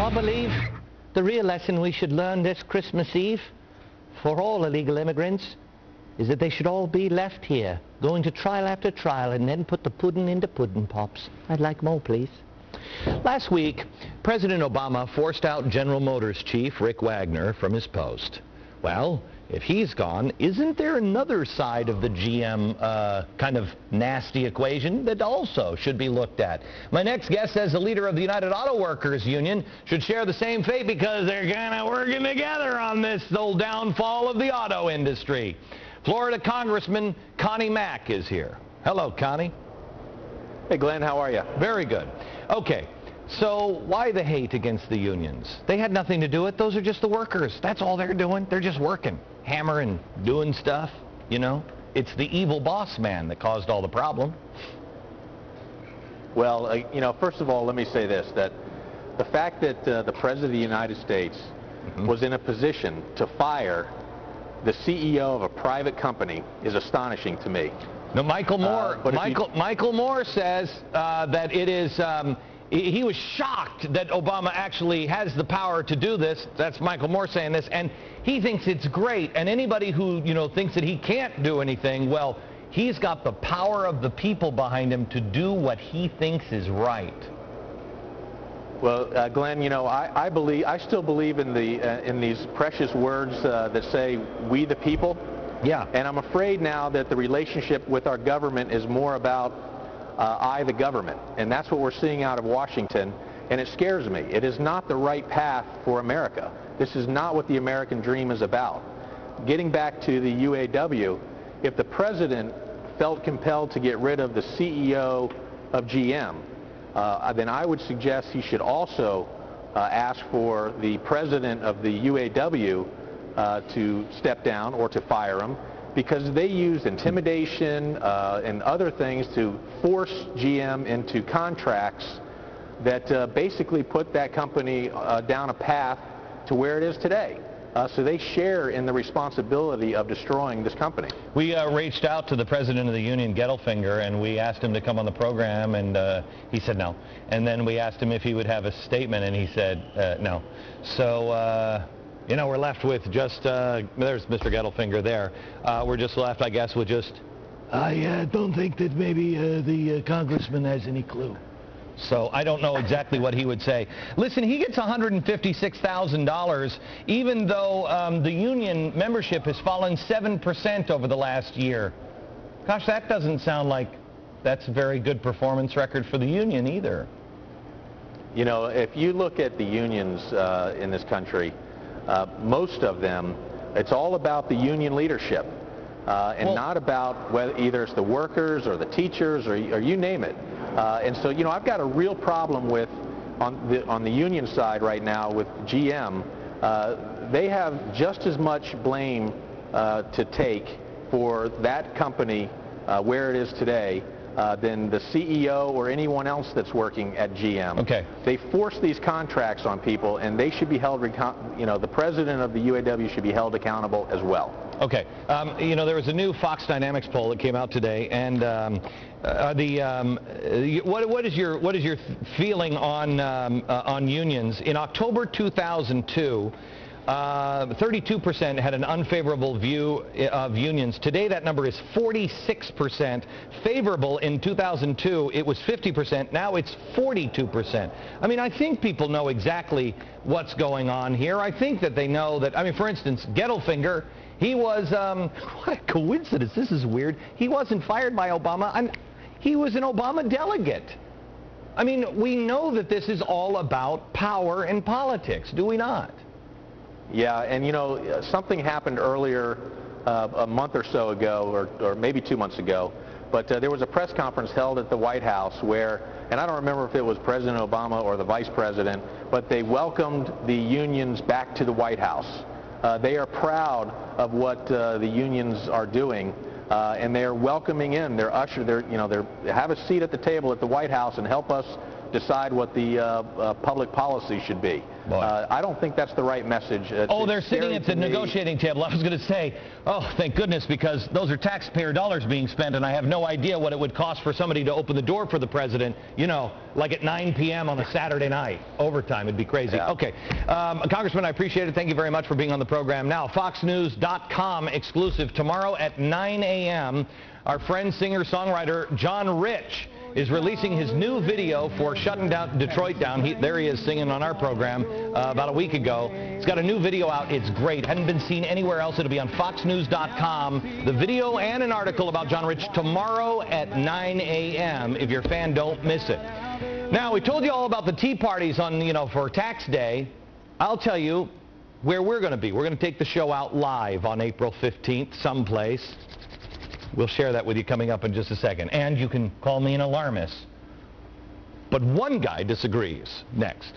I believe the real lesson we should learn this Christmas Eve for all illegal immigrants is that they should all be left here, going to trial after trial, and then put the pudding into pudding pops. I'd like more, please. Last week, President Obama forced out General Motors chief Rick Wagner from his post. Well, if he's gone, isn't there another side of the GM kind of nasty equation that also should be looked at? My next guest says the leader of the United Auto Workers Union should share the same fate because they're kind of working together on this old downfall of the auto industry. Florida Congressman Connie Mack is here. Hello, Connie. Hey, Glenn, how are you? Very good. Okay. So why the hate against the unions? They had nothing to do with it. Those are just the workers. That's all they're doing. They're just working, hammering, doing stuff, you know. It's the evil boss man that caused all the problem. Well, you know, first of all, let me say this, that the fact that the President of the United States was in a position to fire the CEO of a private company is astonishing to me. No, Michael Moore says that it is... he was shocked that Obama actually has the power to do this. That's Michael Moore saying this, and he thinks it's great. And anybody who, you know, thinks that he can't do anything, well, he's got the power of the people behind him to do what he thinks is right. Well, Glenn, you know, I still believe in these precious words that say "we the people." Yeah. And I'm afraid now that the relationship with our government is more about I, the government. And that's what we're seeing out of Washington, and it scares me. It is not the right path for America. This is not what the American dream is about. Getting back to the UAW, if the president felt compelled to get rid of the CEO of GM, then I would suggest he should also ask for the president of the UAW to step down or to fire him, because they used intimidation and other things to force GM into contracts that basically put that company down a path to where it is today. So they share in the responsibility of destroying this company. We reached out to the president of the union, Gettelfinger, and we asked him to come on the program, and he said no. And then we asked him if he would have a statement, and he said no. So... you know, we're left with just, there's Mr. Gettelfinger there. We're just left, I guess, with just, I don't think that maybe the congressman has any clue. So I don't know exactly what he would say. Listen, he gets $156,000, even though the union membership has fallen 7% over the last year. Gosh, that doesn't sound like that's a very good performance record for the union either. You know, if you look at the unions in this country, most of them, it's all about the union leadership, and not about whether either it's the workers or the teachers or you name it. And so, you know, I've got a real problem with on the union side right now with GM. They have just as much blame to take for that company where it is today than the CEO or anyone else that's working at GM. Okay. They force these contracts on people, and they should be held, you know, the president of the UAW should be held accountable as well. Okay. You know, there was a new Fox Dynamics poll that came out today, and what is your feeling on unions? In October 2002, 32% had an unfavorable view of unions. Today that number is 46%. Favorable in 2002, it was 50%. Now it's 42%. I mean, I think people know exactly what's going on here. I think that they know that, I mean, for instance, Gettelfinger, he was, what a coincidence, this is weird. He wasn't fired by Obama. He was an Obama delegate. I mean, we know that this is all about power and politics, do we not? Yeah, and you know, something happened earlier a month or so ago, or maybe 2 months ago, but there was a press conference held at the White House where, and I don't remember if it was President Obama or the Vice President, but they welcomed the unions back to the White House. They are proud of what the unions are doing, and they're welcoming in, they have a seat at the table at the White House and help us decide what the public policy should be. I don't think that's the right message. Oh, they're sitting at the negotiating table. I was going to say, oh, thank goodness, because those are taxpayer dollars being spent, and I have no idea what it would cost for somebody to open the door for the president, you know, like at 9 p.m. on a Saturday night. Overtime. It'd be crazy. Yeah. Okay. Congressman, I appreciate it. Thank you very much for being on the program. Now, FoxNews.com exclusive. Tomorrow at 9 a.m., our friend, singer-songwriter John Rich is releasing his new video for shutting down Detroit down. There he is singing on our program about a week ago. He's got a new video out. It's great. Hadn't been seen anywhere else. It'll be on FoxNews.com. The video and an article about John Rich tomorrow at 9 a.m. If you're a fan, don't miss it. Now, we told you all about the tea parties on, for tax day. I'll tell you where we're going to be. We're going to take the show out live on April 15th someplace. We'll share that with you coming up in just a second. And you can call me an alarmist. But one guy disagrees. Next.